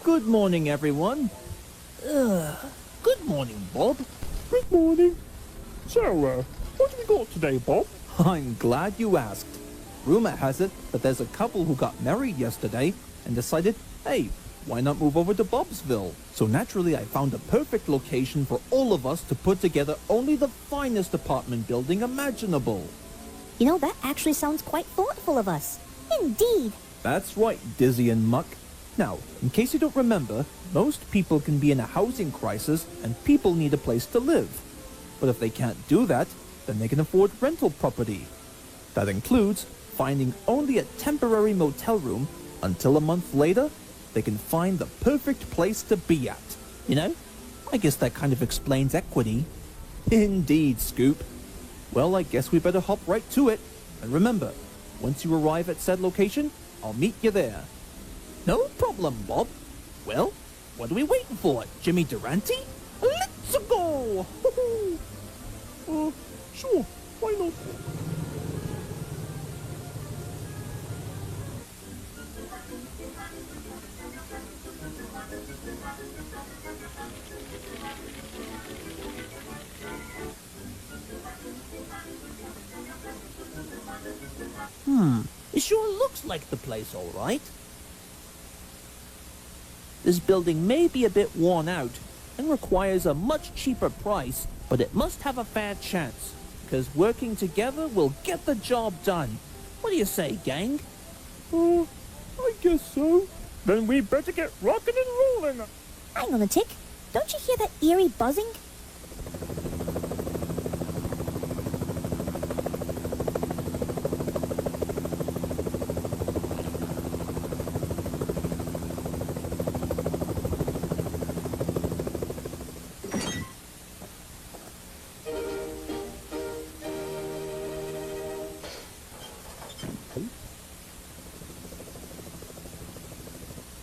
Good morning, everyone. Good morning, Bob. Good morning. So, what have we got today, Bob? I'm glad you asked. Rumor has it that there's a couple who got married yesterday and decided, hey, why not move over to Bobsville? So naturally, I found a perfect location for all of us to put together only the finest apartment building imaginable. You know, that actually sounds quite thoughtful of us. Indeed. That's right, Dizzy and Muck. Now, in case you don't remember, most people can be in a housing crisis and people need a place to live. But if they can't do that, then they can afford rental property. That includes finding only a temporary motel room until a month later, they can find the perfect place to be at. You know, I guess that kind of explains equity. Indeed, Scoop. Well, I guess we better hop right to it. And remember, once you arrive at said location, I'll meet you there. No problem, Bob. Well, what are we waiting for, Jimmy Durante? Let's go! Sure, why not? It sure looks like the place, all right. This building may be a bit worn out and requires a much cheaper price, but it must have a fair chance, because working together will get the job done. What do you say, gang? I guess so. Then we better get rocking and rolling. Hang on a tick. Don't you hear that eerie buzzing?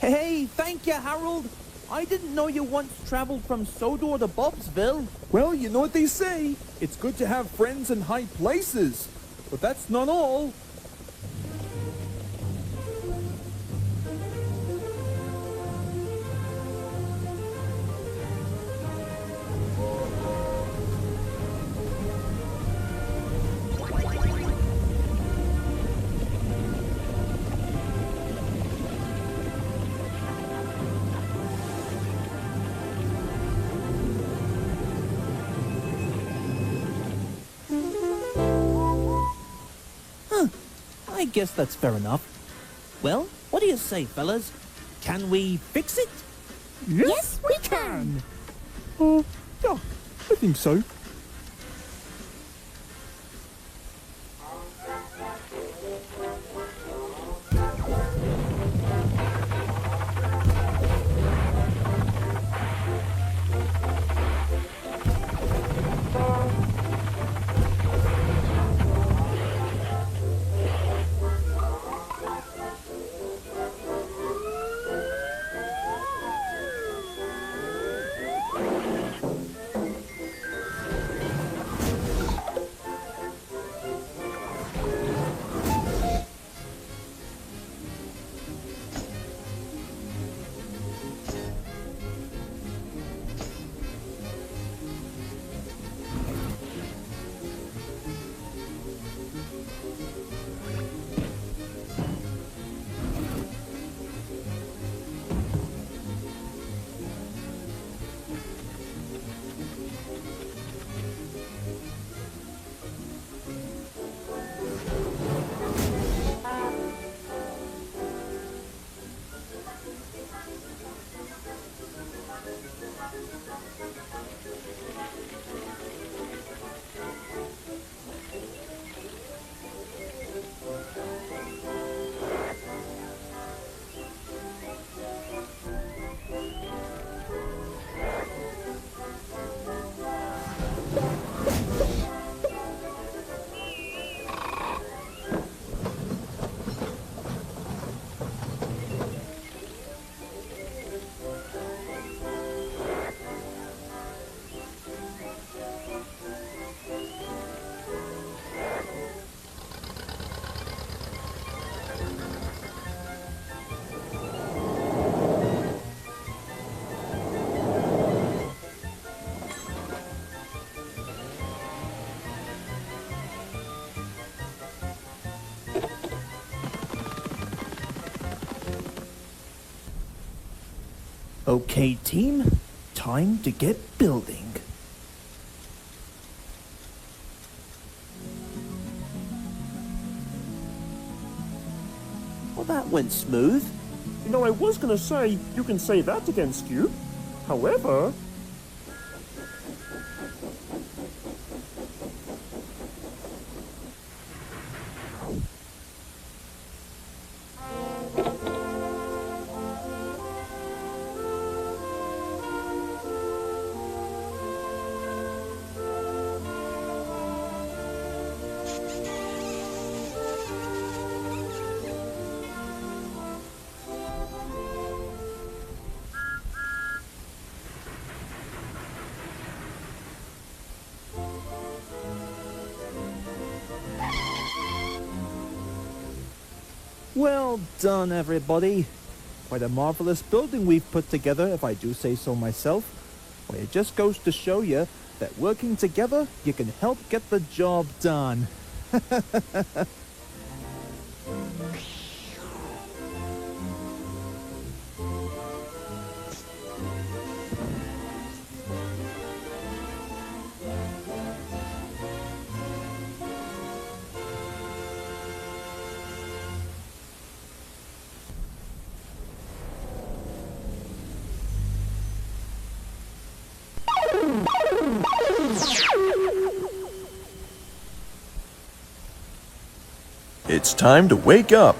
Hey, thank you, Harold. I didn't know you once traveled from Sodor to Bobsville. Well, you know what they say. It's good to have friends in high places. But that's not all. I guess that's fair enough. Well, what do you say, fellas? Can we fix it? Yes, we can. Yeah, I think so. Okay, team. Time to get building. Well, that went smooth. You know, I was gonna say, you can say that against you. However... Well done, everybody. Quite a marvelous building we've put together, if I do say so myself. Well, it just goes to show you that working together, you can help get the job done. It's time to wake up.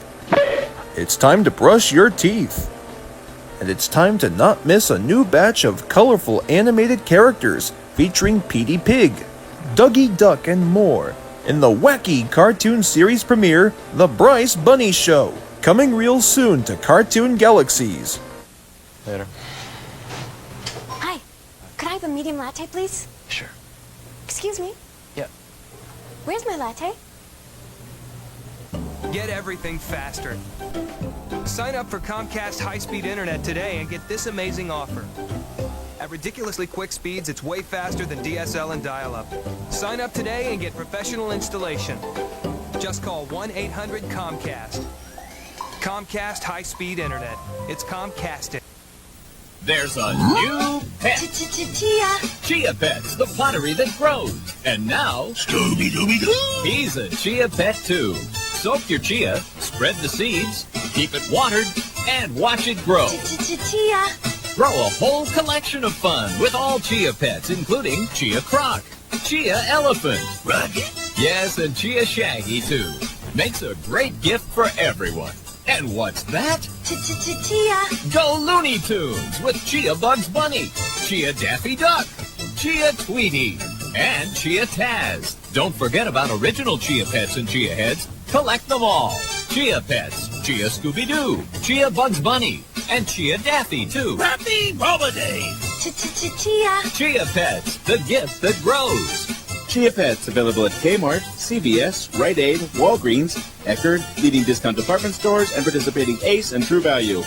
It's time to brush your teeth. And it's time to not miss a new batch of colorful animated characters featuring Petey Pig, Dougie Duck, and more in the wacky cartoon series premiere, The Bryce Bunny Show, coming real soon to Cartoon Galaxies. Later. Hi. Could I have a medium latte, please? Sure. Excuse me? Yeah. Where's my latte? Get everything faster. Sign up for Comcast high-speed internet today and get this amazing offer. At ridiculously quick speeds, it's way faster than DSL and dial-up. Sign up today and get professional installation. Just call 1-800-COMCAST. Comcast high-speed internet. It's Comcast. There's a new pet. Chia. Chia Pets, the pottery that grows. And now, Scooby-Dooby-Doo! He's a Chia Pet too. Soak your chia, spread the seeds, keep it watered, and watch it grow. Chia. Grow a whole collection of fun with all Chia Pets, including Chia Croc, Chia Elephant, Rocket, yes, and Chia Shaggy too. Makes a great gift for everyone. And what's that? Chia. Go Looney Tunes with Chia Bugs Bunny, Chia Daffy Duck, Chia Tweety, and Chia Taz. Don't forget about original Chia Pets and Chia Heads. Collect them all. Chia Pets, Chia Scooby-Doo, Chia Bugs Bunny, and Chia Daffy too. Happy holidays! Chia. Chia Pets, the gift that grows. Chia Pets available at Kmart, CVS, Rite Aid, Walgreens, Eckerd, leading discount department stores, and participating Ace and True Value.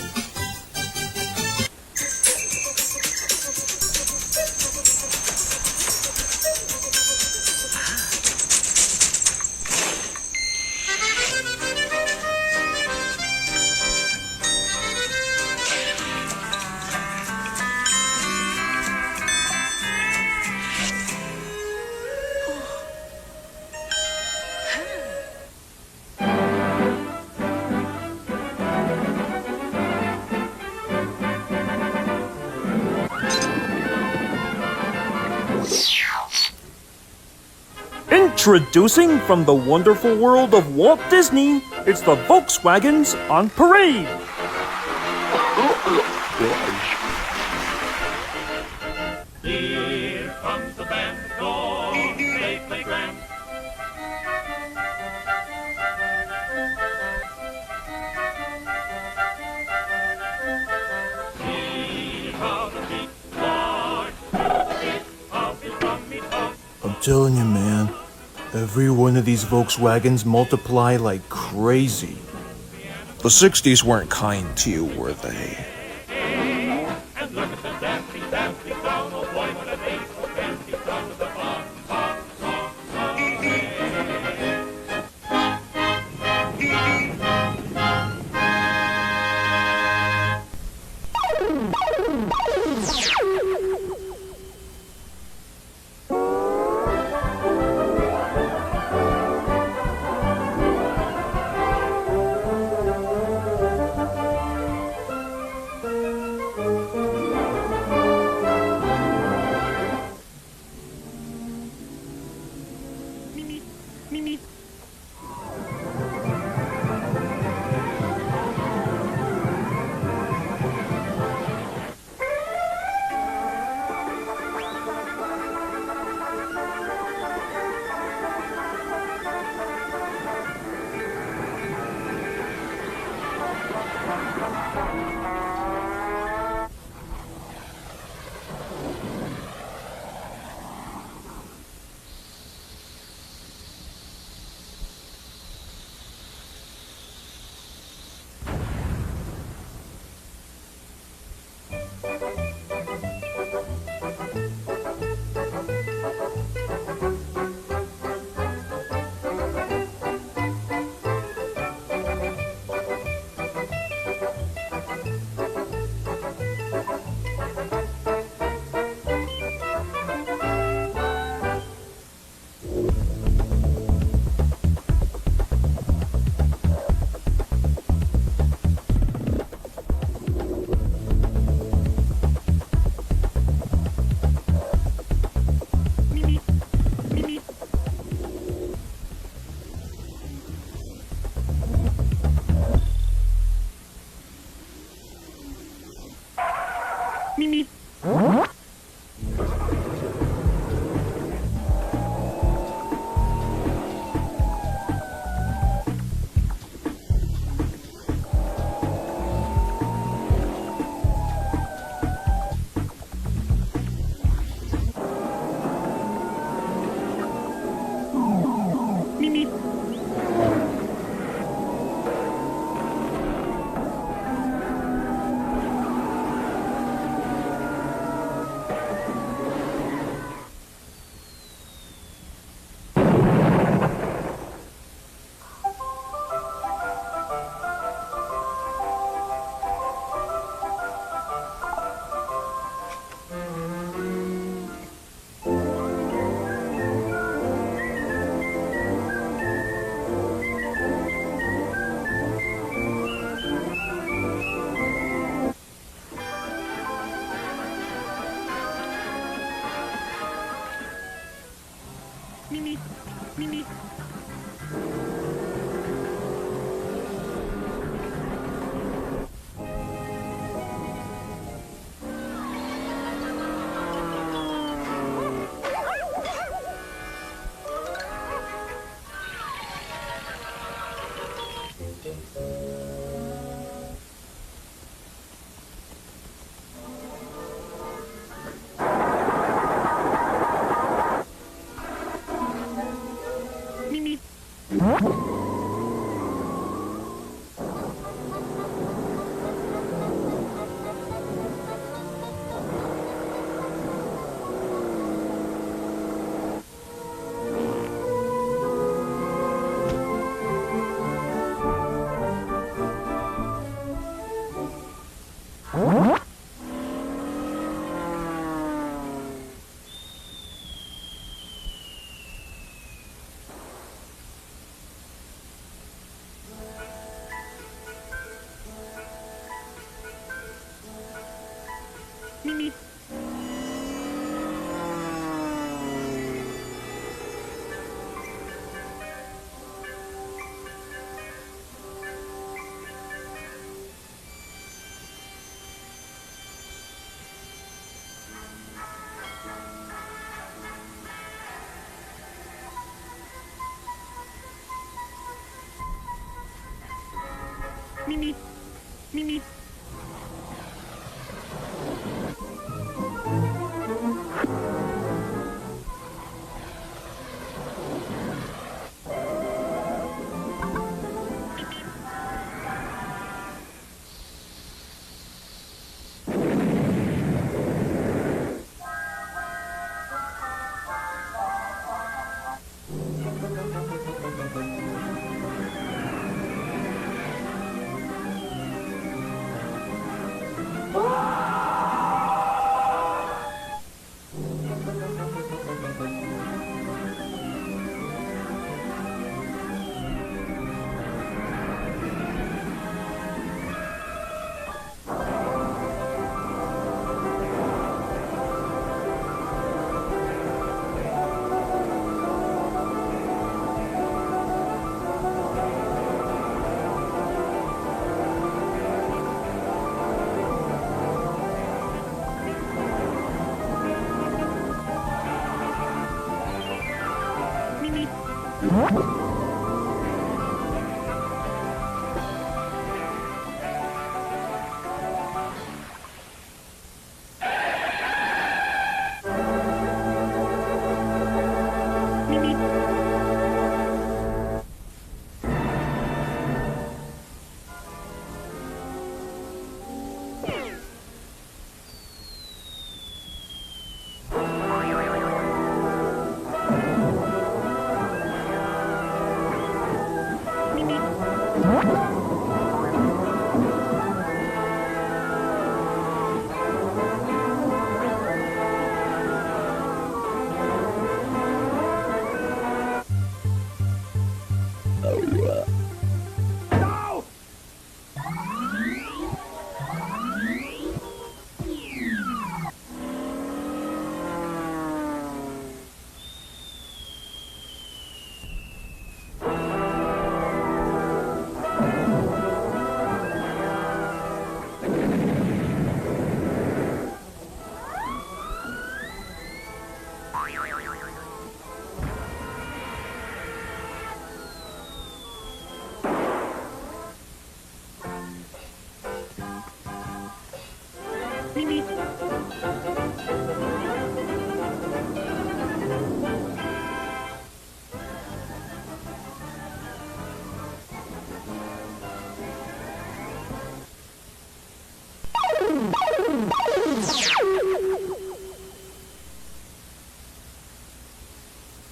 Introducing from the wonderful world of Walt Disney, it's the Volkswagens on parade. Here comes the band, go, they play grand. See how the beat march, of his rummy tongue. I'm telling you, man, every one of these Volkswagens multiply like crazy. The 60s weren't kind to you, were they? And look at the daffy, daffy clown, oh boy, what a day for fancy clown with the bomb, bomb, bomb, bomb.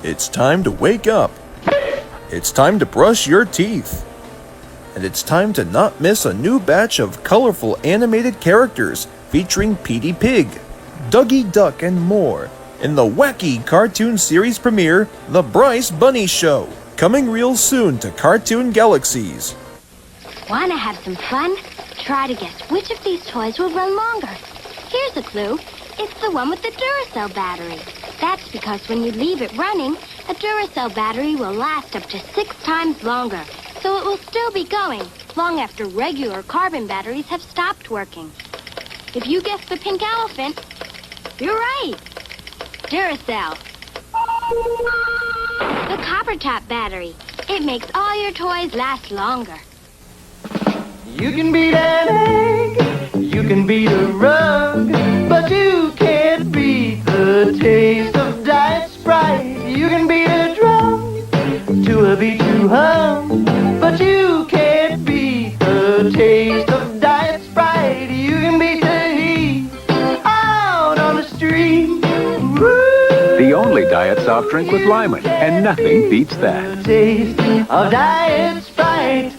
It's time to wake up. It's time to brush your teeth. And it's time to not miss a new batch of colorful animated characters featuring Petey Pig, Dougie Duck, and more in the wacky cartoon series premiere, The Bryce Bunny Show, coming real soon to Cartoon Galaxies. Wanna have some fun? Try to guess which of these toys will run longer. Here's a clue. It's the one with the Duracell battery. That's because when you leave it running, a Duracell battery will last up to 6 times longer. So it will still be going long after regular carbon batteries have stopped working. If you guessed the pink elephant, you're right. Duracell. The copper top battery. It makes all your toys last longer. You can beat an egg, you can beat a rug, but you can't beat the taste of Diet Sprite. You can beat a drum to a beat you hum, but you can't beat the taste of Diet Sprite. You can beat the heat out on the street. Woo! The only diet soft drink with Lyman, and nothing beats that. The taste of Diet Sprite.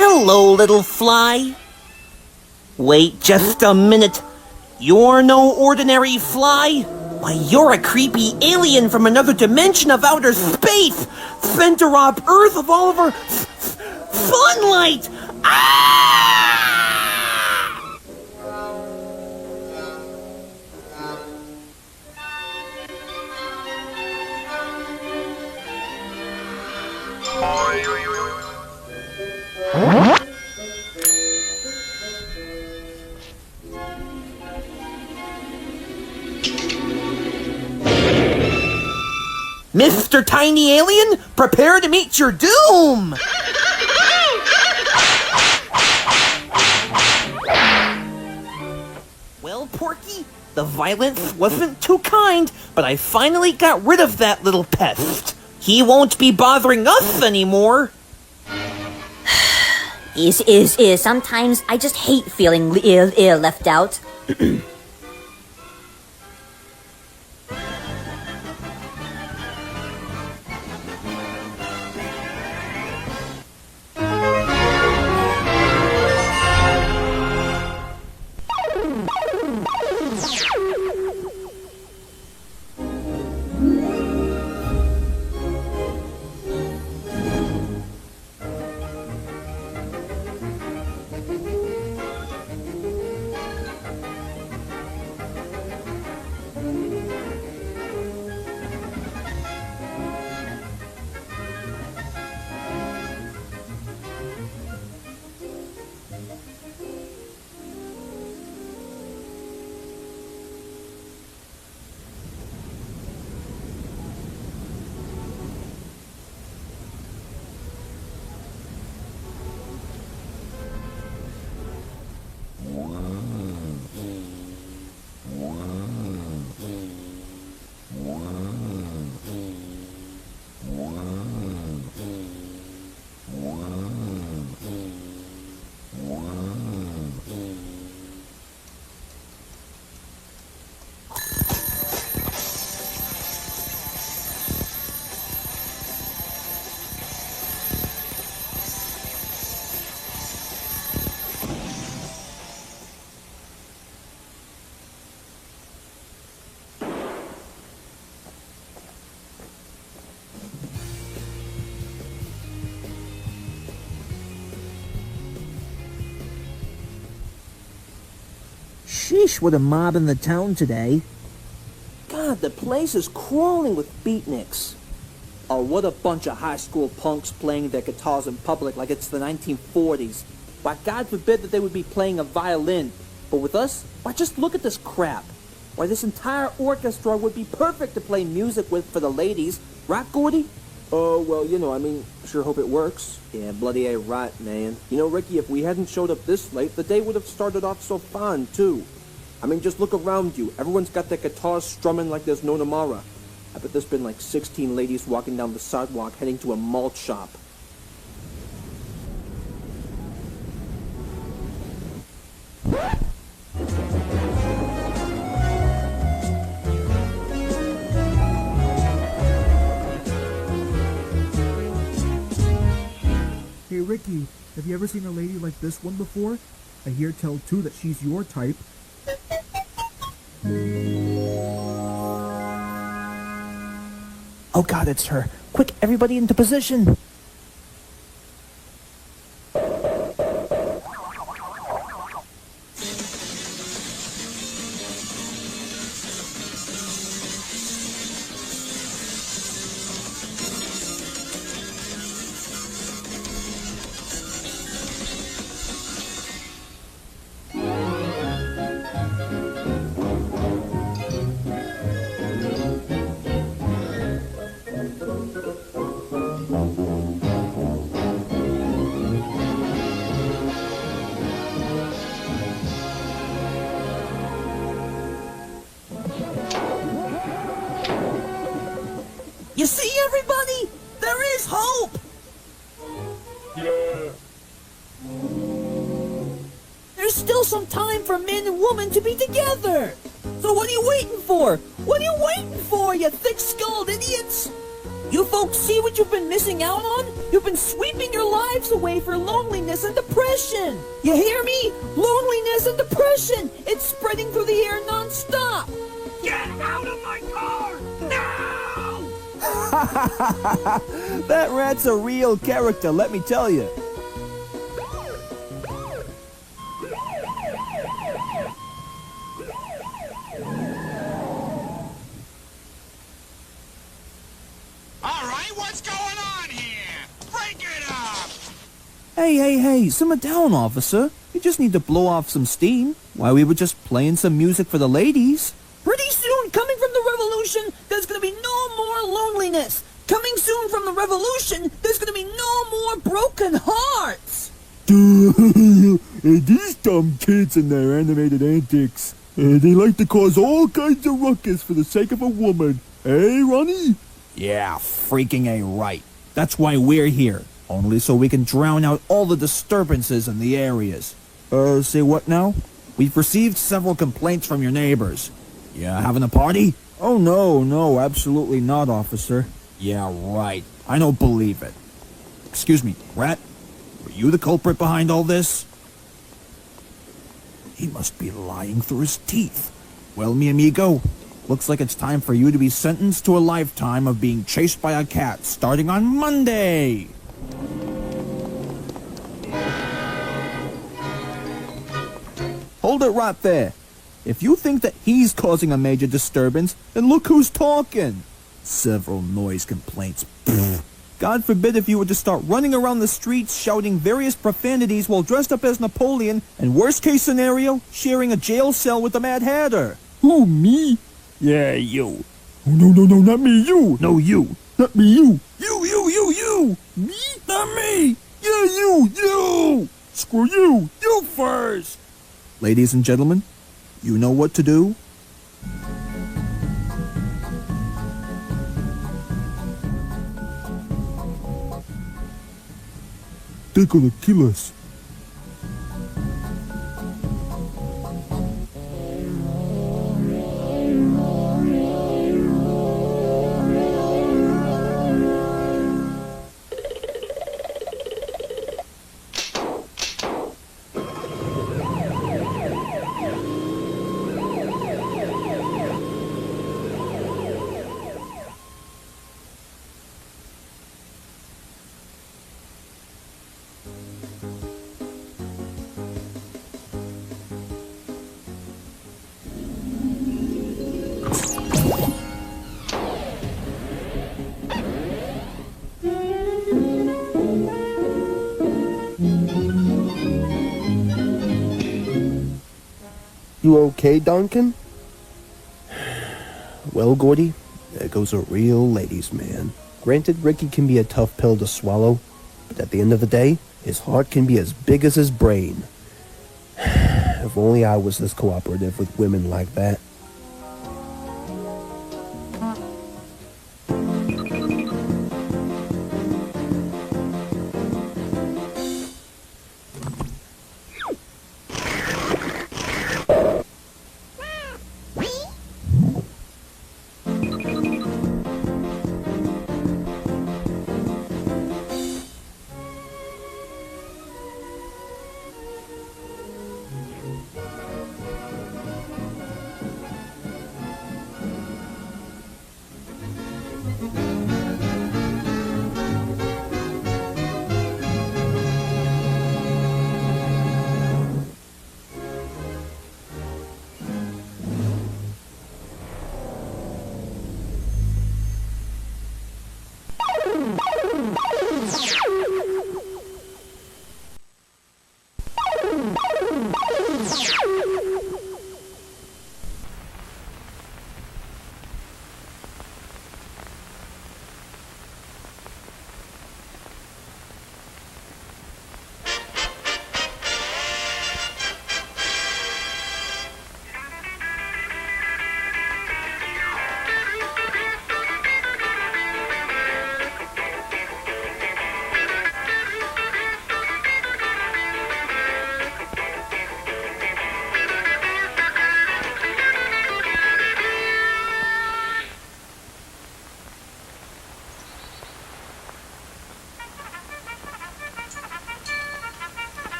Hello, little fly. Wait just a minute. You're no ordinary fly. Why, you're a creepy alien from another dimension of outer space, sent to rob Earth of all of her sunlight. Ah! Mr. Tiny Alien, prepare to meet your doom! Well, Porky, the violence wasn't too kind, but I finally got rid of that little pest. He won't be bothering us anymore. Sometimes I just hate feeling left out. Sheesh, what a mob in the town today. God, the place is crawling with beatniks. Oh, what a bunch of high school punks playing their guitars in public like it's the 1940s. Why, God forbid that they would be playing a violin. But with us, why, just look at this crap. Why, this entire orchestra would be perfect to play music with for the ladies. Right, Gordy? Oh, well, you know, I mean, sure hope it works. Yeah, bloody A right, man. You know, Ricky, if we hadn't showed up this late, the day would have started off so fine, too. I mean, just look around you. Everyone's got their guitars strumming like there's no tomorrow. I bet there's been like 16 ladies walking down the sidewalk heading to a malt shop. Hey Ricky, have you ever seen a lady like this one before? I hear tell too that she's your type. Oh god, it's her. Quick, everybody into position. You see, everybody? There is hope! Yeah. There's still some time for men and women to be together! So what are you waiting for? What are you waiting for, you thick-skulled idiots? You folks see what you've been missing out on? You've been sweeping your lives away for loneliness and depression! You hear me? Loneliness and depression! It's spreading through the air non-stop! Get out of my car! Now! That rat's a real character, let me tell you. Alright, what's going on here? Break it up! Hey, simmer down, officer. You just need to blow off some steam. Why, we were just playing some music for the ladies. Pretty soon, coming from the revolution, there's gonna be no more loneliness. Coming soon from the revolution, there's gonna be no more broken hearts. These dumb kids and their animated antics. They like to cause all kinds of ruckus for the sake of a woman. Eh, Ronnie? Yeah, freaking A right. That's why we're here. Only so we can drown out all the disturbances in the areas. Say what now? We've received several complaints from your neighbors. Yeah, having a party? Oh, no, absolutely not, officer. Yeah, right. I don't believe it. Excuse me, Rat? Were you the culprit behind all this? He must be lying through his teeth. Well, mi amigo, looks like it's time for you to be sentenced to a lifetime of being chased by a cat starting on Monday. Hold it right there. If you think that he's causing a major disturbance, then look who's talking. Several noise complaints. Pfft. God forbid if you were to start running around the streets shouting various profanities while dressed up as Napoleon, and worst case scenario, sharing a jail cell with the Mad Hatter. Who, me? Yeah, you. Oh, no, not me, you. No, you. Not me, you. You. Me? Not me. Yeah, you. Screw you. You first. Ladies and gentlemen, you know what to do. They're gonna kill us. You okay, Duncan? Well, Gordy, there goes a real ladies' man. Granted, Ricky can be a tough pill to swallow, but at the end of the day, his heart can be as big as his brain. If only I was this cooperative with women like that.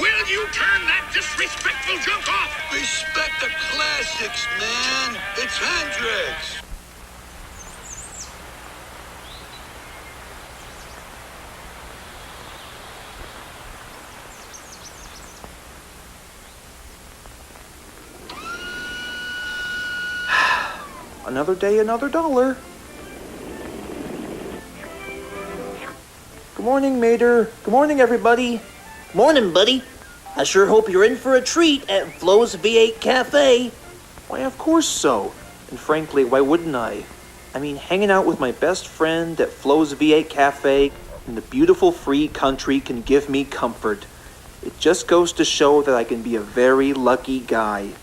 Will you turn that disrespectful junk off? Respect the classics, man. It's Hendrix. Another day, another dollar. Good morning, Mater. Good morning, everybody. Morning, buddy. I sure hope you're in for a treat at Flo's V8 Cafe. Why, of course so. And frankly, why wouldn't I? I mean, hanging out with my best friend at Flo's V8 Cafe in the beautiful free country can give me comfort. It just goes to show that I can be a very lucky guy.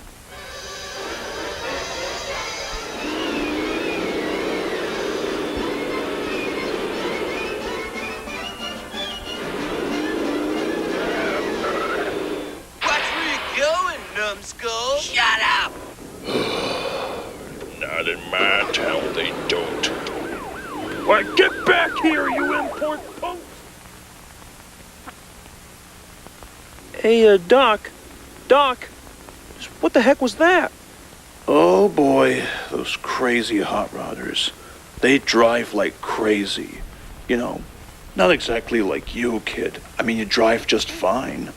Numbskull? Shut up! Not in my town, they don't. Why, get back here, you import punk! Hey, Doc. Doc, what the heck was that? Oh boy, those crazy hot rodders. They drive like crazy. You know, not exactly like you, kid. I mean, you drive just fine.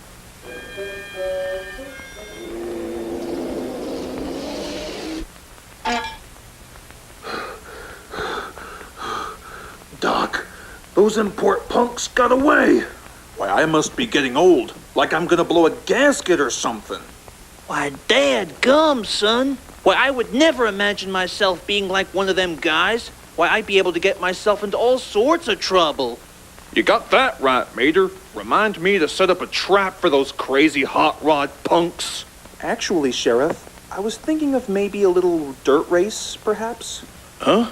Doc, those import punks got away. Why, I must be getting old. Like I'm gonna blow a gasket or something. Why, Dad gum, son. Why, I would never imagine myself being like one of them guys. Why, I'd be able to get myself into all sorts of trouble. You got that right, Mater. Remind me to set up a trap for those crazy hot rod punks. Actually, Sheriff, I was thinking of maybe a little dirt race, perhaps. Huh?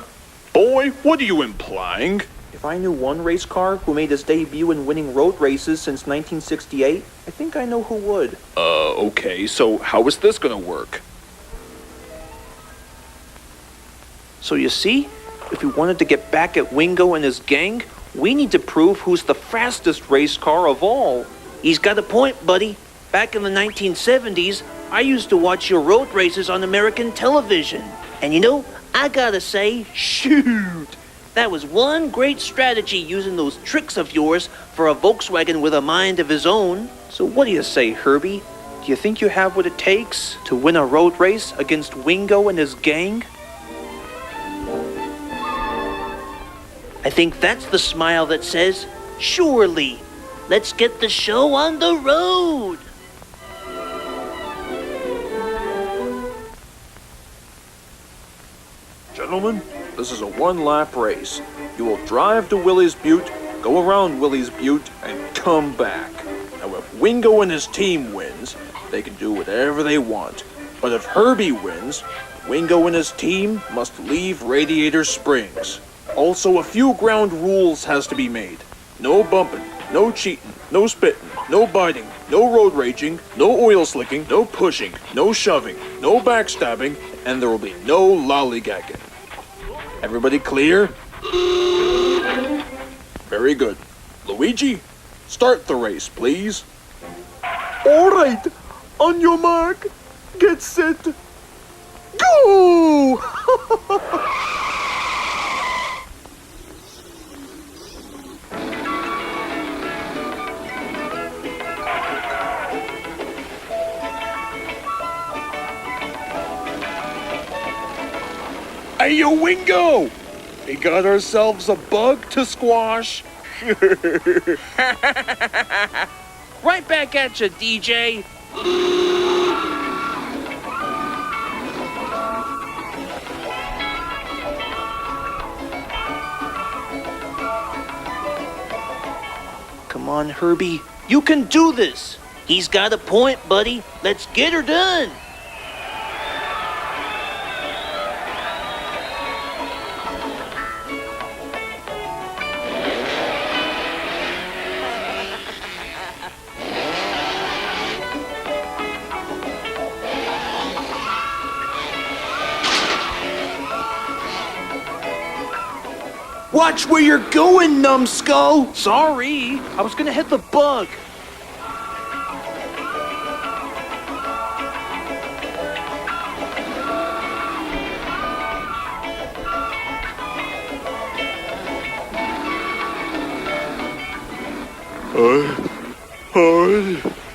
Boy, what are you implying? If I knew one race car who made his debut in winning road races since 1968, I think I know who would. Okay, so how is this gonna work? So you see, if we wanted to get back at Wingo and his gang, we need to prove who's the fastest race car of all. He's got a point, buddy. Back in the 1970s, I used to watch your road races on American television. And you know, I gotta say, shoot! That was one great strategy using those tricks of yours for a Volkswagen with a mind of his own. So what do you say, Herbie? Do you think you have what it takes to win a road race against Wingo and his gang? I think that's the smile that says, Surely. Let's get the show on the road. Gentlemen, this is a one-lap race. You will drive to Willie's Butte, go around Willie's Butte, and come back. Now, if Wingo and his team wins, they can do whatever they want. But if Herbie wins, Wingo and his team must leave Radiator Springs. Also, a few ground rules has to be made. No bumping, no cheating, no spitting, no biting, no road raging, no oil slicking, no pushing, no shoving, no backstabbing, and there will be no lollygagging. Everybody clear? Very good. Luigi, start the race, please. All right, on your mark, get set, go! Hey, yo, Wingo! We got ourselves a bug to squash. Right back at you, DJ. Come on, Herbie. You can do this. He's got a point, buddy. Let's get her done. Watch where you're going, numbskull! Sorry, I was gonna hit the bug.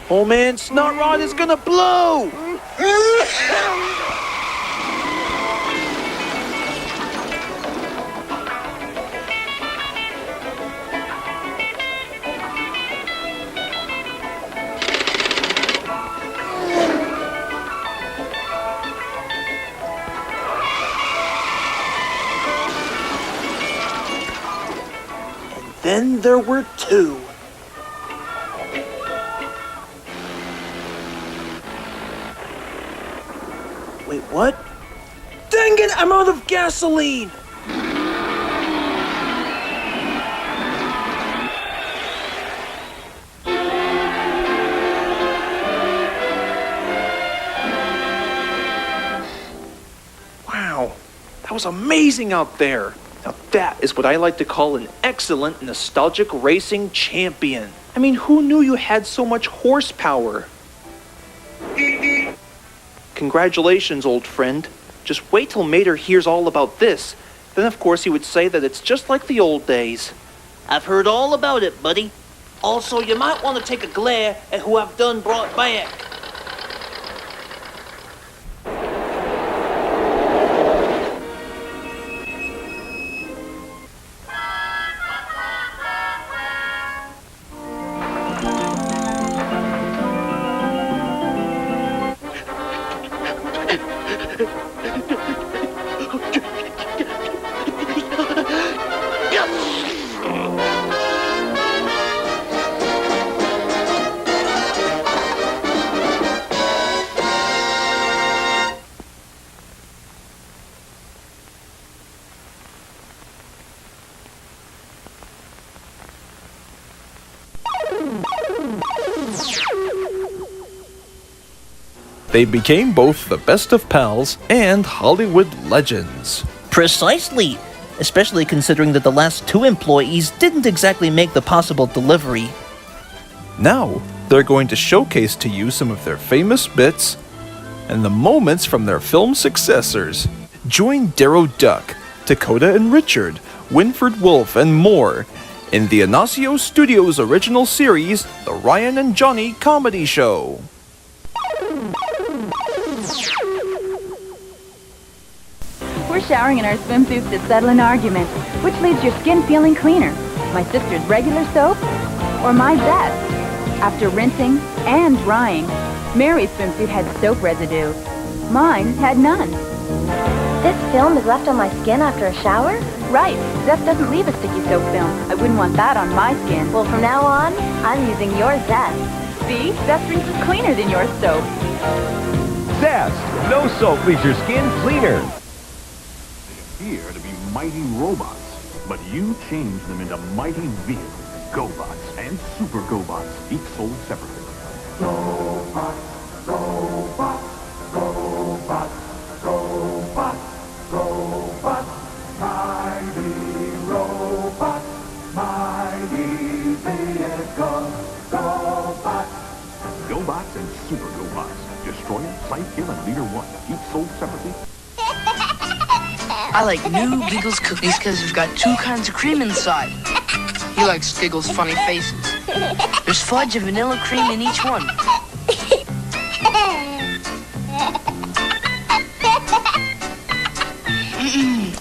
Oh man, Snot Rod is gonna blow! Then there were two. Wait, what? Dang it, I'm out of gasoline! Wow, that was amazing out there. Now that is what I like to call an excellent nostalgic racing champion. I mean, who knew you had so much horsepower? Congratulations, old friend. Just wait till Mater hears all about this. Then of course he would say that it's just like the old days. I've heard all about it, buddy. Also, you might want to take a glare at who I've done brought back. They became both the best of pals and Hollywood legends. Precisely, especially considering that the last two employees didn't exactly make the possible delivery. Now, they're going to showcase to you some of their famous bits and the moments from their film successors. Join Darrow Duck, Dakota and Richard, Winford Wolf, and more in the Inacio Studios original series, The Ryan and Johnny Comedy Show. We're showering in our swimsuits to settle an argument, which leaves your skin feeling cleaner. My sister's regular soap or my Zest? After rinsing and drying, Mary's swimsuit had soap residue. Mine had none. This film is left on my skin after a shower? Right. Zest doesn't leave a sticky soap film. I wouldn't want that on my skin. Well, from now on, I'm using your Zest. See? Zest rinses cleaner than your soap. Zest! No soap leaves your skin cleaner. They appear to be mighty robots, but you change them into mighty vehicles. GoBots and Super GoBots, each sold separately. GoBots, GoBots, GoBots, GoBots, GoBots, mighty robots, mighty vehicles, GoBots. GoBots and Super GoBots. Destroyer, Sight Kill, and Leader 1, each sold separately. I like new Giggles cookies because they've got 2 kinds of cream inside. He likes Giggles' funny faces. There's fudge and vanilla cream in each one.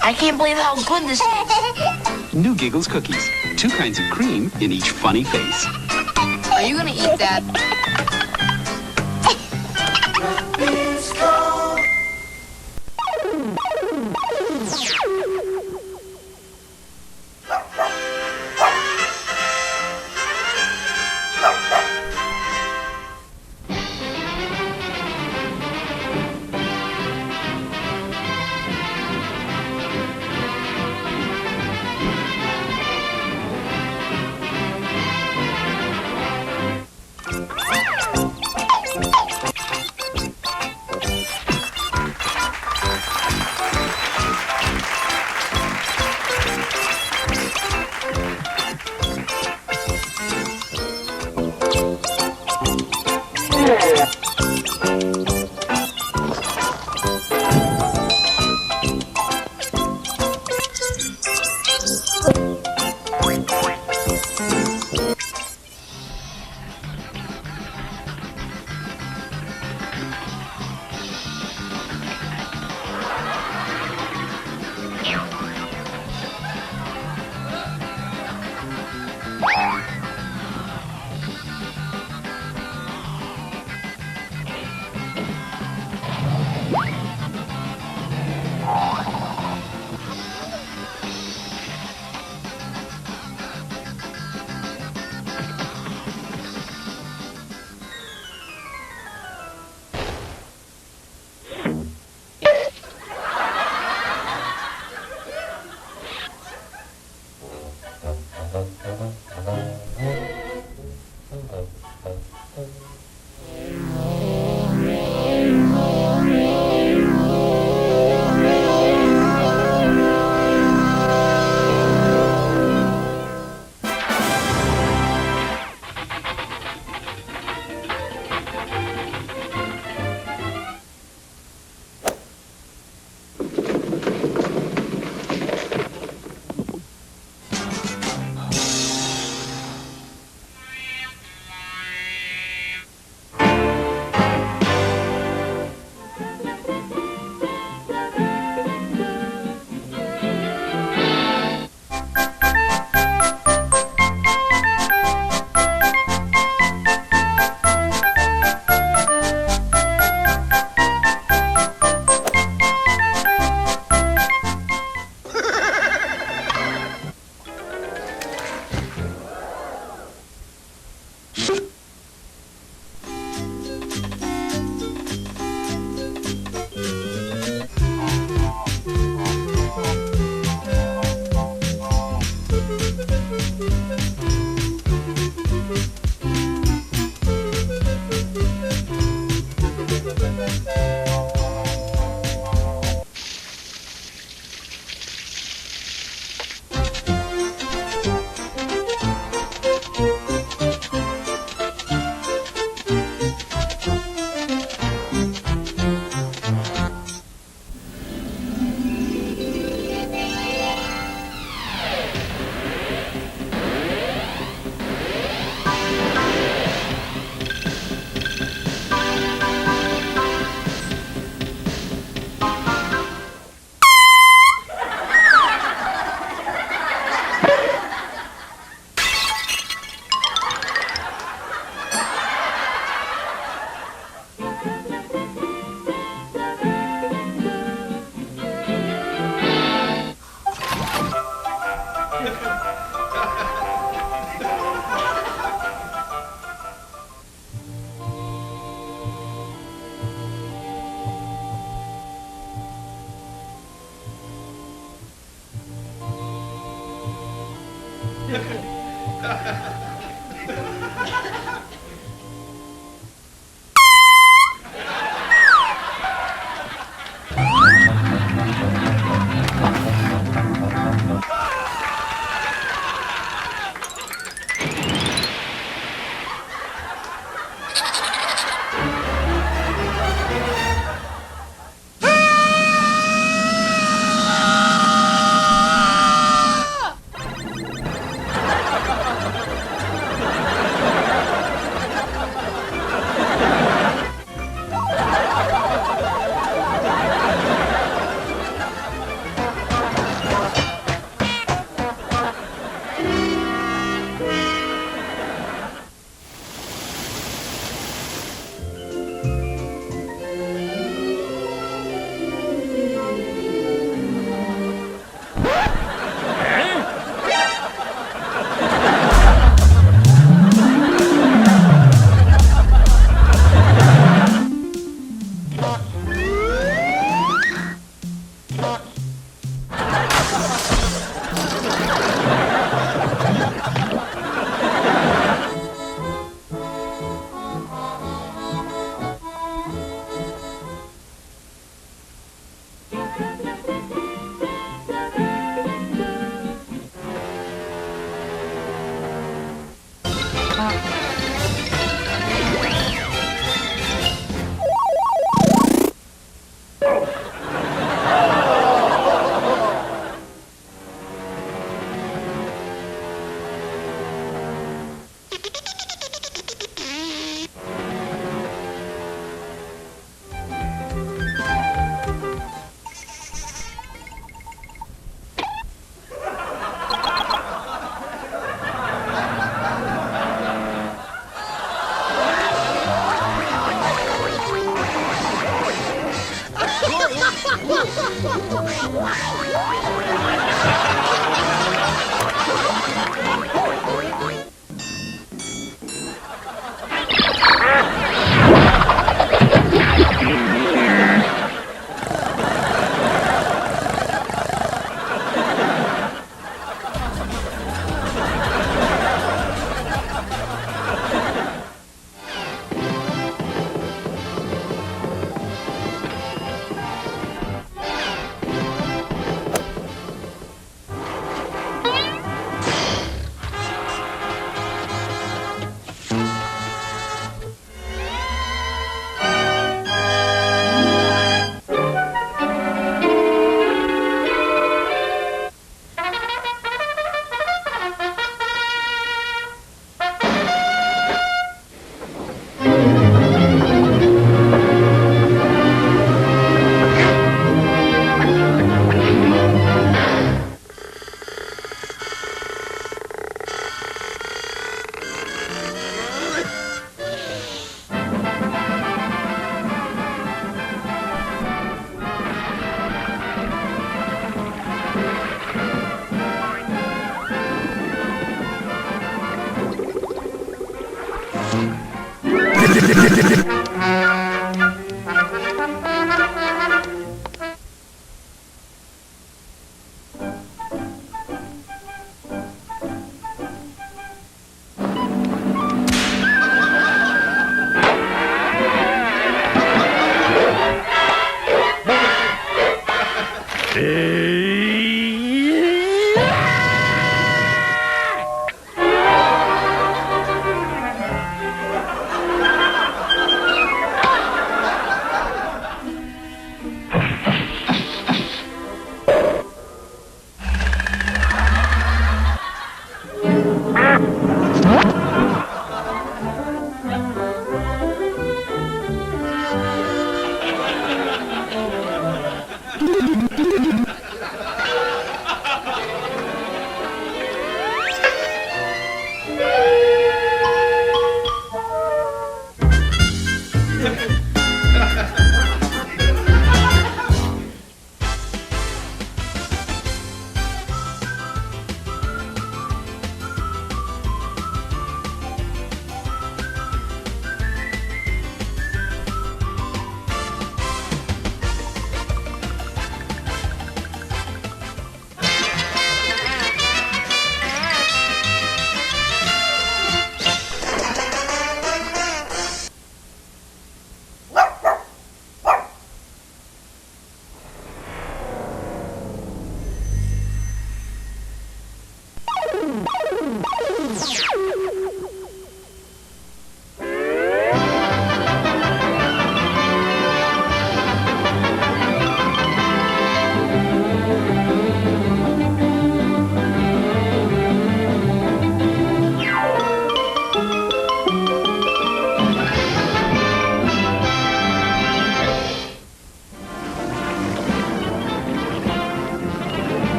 I can't believe how good this is. New Giggles cookies. 2 kinds of cream in each funny face. Are you gonna eat that?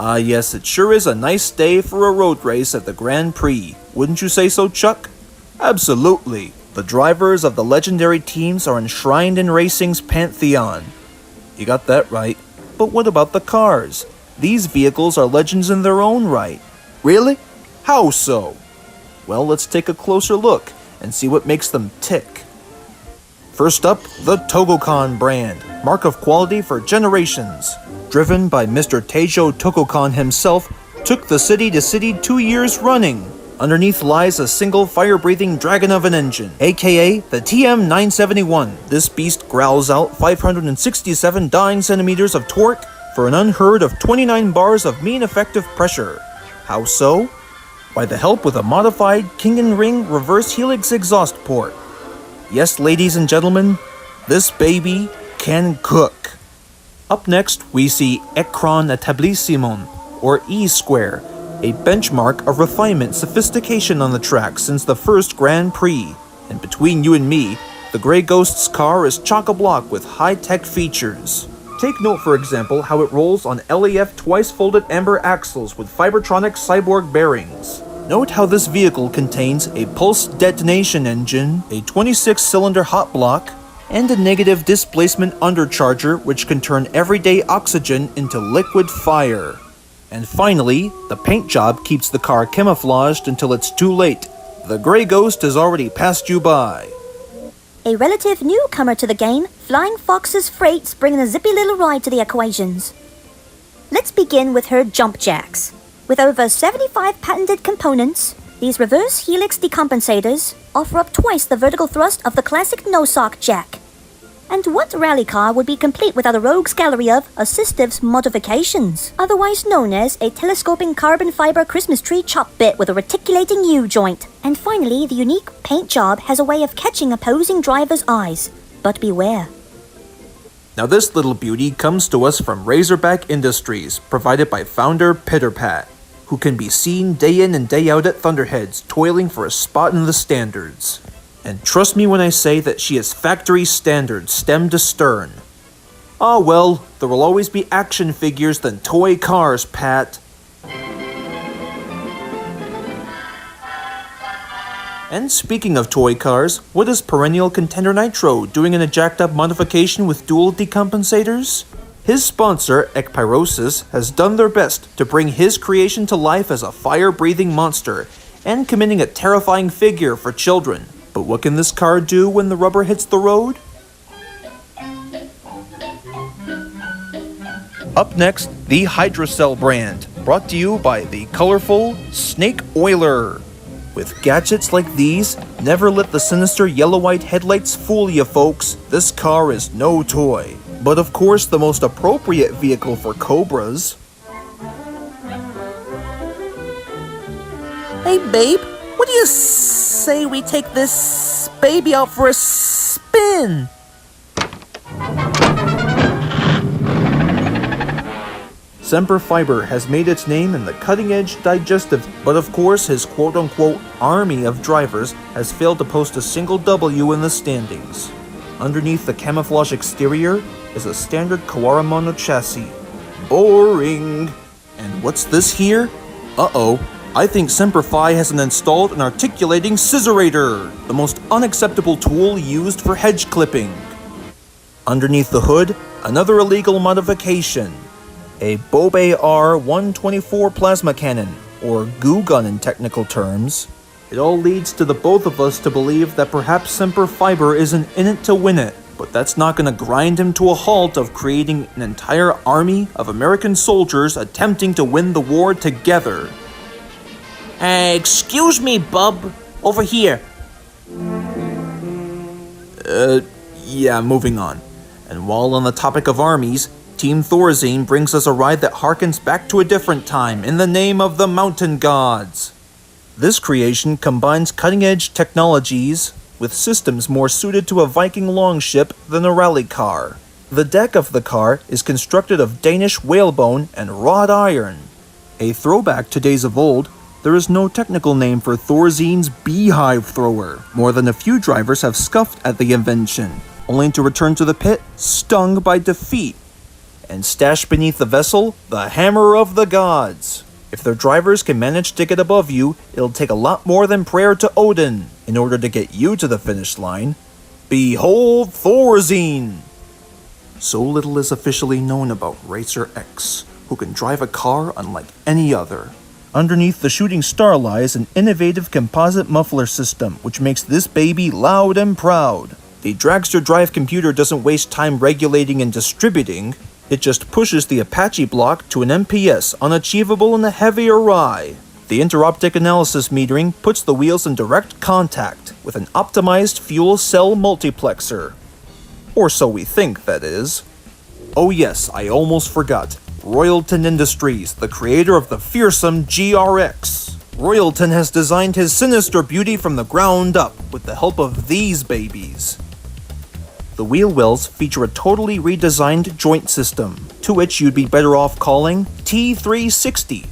Ah, yes, it sure is a nice day for a road race at the Grand Prix. Wouldn't you say so, Chuck? Absolutely. The drivers of the legendary teams are enshrined in racing's pantheon. You got that right. But what about the cars? These vehicles are legends in their own right. Really? How so? Well, let's take a closer look and see what makes them tick. First up, the Togokan brand, mark of quality for generations. Driven by Mr. Teijo Togokan himself, took the city to city 2 years running. Underneath lies a single fire-breathing dragon of an engine, aka the TM971. This beast growls out 567 dying centimeters of torque for an unheard of 29 bars of mean effective pressure. How so? By the help with a modified King & Ring reverse helix exhaust port. Yes, ladies and gentlemen, this baby can cook. Up next, we see Écran Établissement, or E-Square, a benchmark of refinement sophistication on the track since the first Grand Prix. And between you and me, the Grey Ghost's car is chock-a-block with high-tech features. Take note, for example, how it rolls on LEF twice-folded amber axles with Fibertronic cyborg bearings. Note how this vehicle contains a pulse detonation engine, a 26-cylinder hot block, and a negative displacement undercharger which can turn everyday oxygen into liquid fire. And finally, the paint job keeps the car camouflaged until it's too late. The Grey Ghost has already passed you by. A relative newcomer to the game, Flying Fox's Freight's bringing a zippy little ride to the equations. Let's begin with her jump jacks. With over 75 patented components, these reverse helix decompensators offer up twice the vertical thrust of the classic no-sock jack. And what rally car would be complete without a rogue's gallery of assistives modifications, otherwise known as a telescoping carbon fiber Christmas tree chop bit with a reticulating U-joint. And finally, the unique paint job has a way of catching opposing drivers' eyes. But beware. Now this little beauty comes to us from Razorback Industries, provided by founder Pitterpat, who can be seen day in and day out at Thunderheads, toiling for a spot in the standards. And trust me when I say that she is factory standard, stem to stern. Ah well, there will always be action figures than toy cars, Pat. And speaking of toy cars, what is perennial contender Nitro doing in a jacked up modification with dual decompensators? His sponsor, Ekpyrosis, has done their best to bring his creation to life as a fire-breathing monster and committing a terrifying figure for children. But what can this car do when the rubber hits the road? Up next, the Hydrocell brand, brought to you by the colorful Snake Oiler. With gadgets like these, never let the sinister yellow-white headlights fool you, folks. This car is no toy. But of course, the most appropriate vehicle for Cobras. Hey, babe, what do you say we take this baby out for a spin? Semper Fiber has made its name in the cutting-edge digestive, but of course his quote-unquote army of drivers has failed to post a single W in the standings. Underneath the camouflage exterior is a standard Kawara Mono chassis. Boring! And what's this here? Uh-oh, I think Semper Fi hasn't installed an articulating scissorator, the most unacceptable tool used for hedge clipping. Underneath the hood, another illegal modification. A Bobe R124 plasma cannon, or goo gun in technical terms. It all leads to the both of us to believe that perhaps Semper Fiber isn't in it to win it, but that's not gonna grind him to a halt of creating an entire army of American soldiers attempting to win the war together. Excuse me, bub. Over here. Yeah, moving on. And while on the topic of armies, Team Thorazine brings us a ride that harkens back to a different time in the name of the mountain gods. This creation combines cutting-edge technologies with systems more suited to a Viking longship than a rally car. The deck of the car is constructed of Danish whalebone and wrought iron. A throwback to days of old, there is no technical name for Thorzine's beehive thrower. More than a few drivers have scuffed at the invention, only to return to the pit stung by defeat. and stashed beneath the vessel, the hammer of the gods. If their drivers can manage to get above you, it'll take a lot more than prayer to Odin in order to get you to the finish line. Behold Thorazine! So little is officially known about Racer X, who can drive a car unlike any other. Underneath the shooting star lies an innovative composite muffler system which makes this baby loud and proud. The dragster drive computer doesn't waste time regulating and distributing, it just pushes the Apache block to an MPS unachievable in a heavier rye. The interoptic analysis metering puts the wheels in direct contact with an optimized fuel cell multiplexer. Or so we think, that is. Oh yes, I almost forgot. Royalton Industries, the creator of the fearsome GRX. Royalton has designed his sinister beauty from the ground up with the help of these babies. The wheel wells feature a totally redesigned joint system, to which you'd be better off calling T360.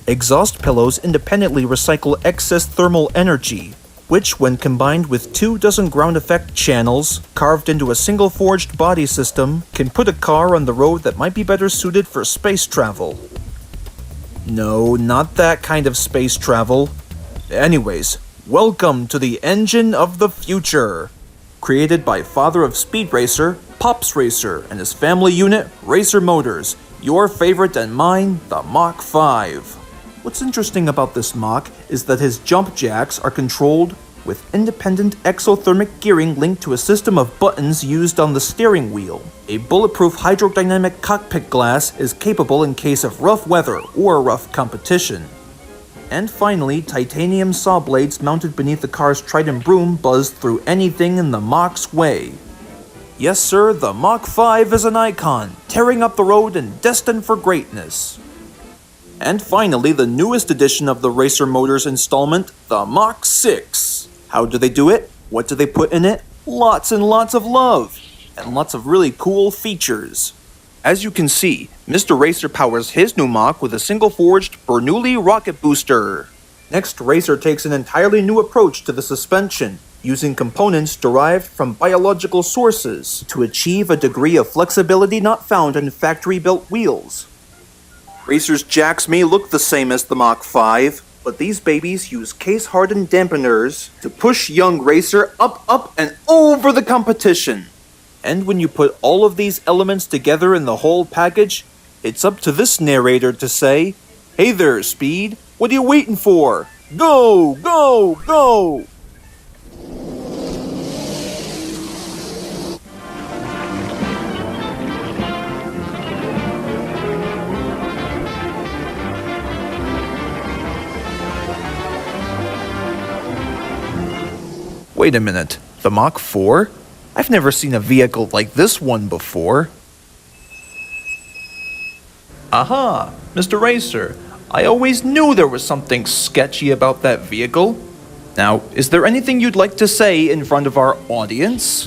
Exhaust pillows independently recycle excess thermal energy, which, when combined with 24 ground effect channels carved into a single forged body system, can put a car on the road that might be better suited for space travel. No, not that kind of space travel. Anyways, welcome to the engine of the future. Created by father of Speed Racer, Pops Racer, and his family unit, Racer Motors, your favorite and mine, the Mach 5. What's interesting about this Mach is that his jump jacks are controlled with independent exothermic gearing linked to a system of buttons used on the steering wheel. A bulletproof hydrodynamic cockpit glass is capable in case of rough weather or rough competition. And finally, titanium saw blades mounted beneath the car's Trident broom buzz through anything in the Mach's way. Yes sir, the Mach 5 is an icon, tearing up the road and destined for greatness. And finally, the newest edition of the Racer Motors installment, the Mach 6. How do they do it? What do they put in it? Lots and lots of love, and lots of really cool features. As you can see, Mr. Racer powers his new Mach with a single-forged Bernoulli rocket booster. Next, Racer takes an entirely new approach to the suspension, using components derived from biological sources to achieve a degree of flexibility not found in factory-built wheels. Racer's jacks may look the same as the Mach 5, but these babies use case-hardened dampeners to push young Racer up, and over the competition. And when you put all of these elements together in the whole package, it's up to this narrator to say, "Hey there, Speed, what are you waiting for? Go, go, go!" Wait a minute, the Mach 4? I've never seen a vehicle like this one before. Aha, Mr. Racer, I always knew there was something sketchy about that vehicle. Now, is there anything you'd like to say in front of our audience?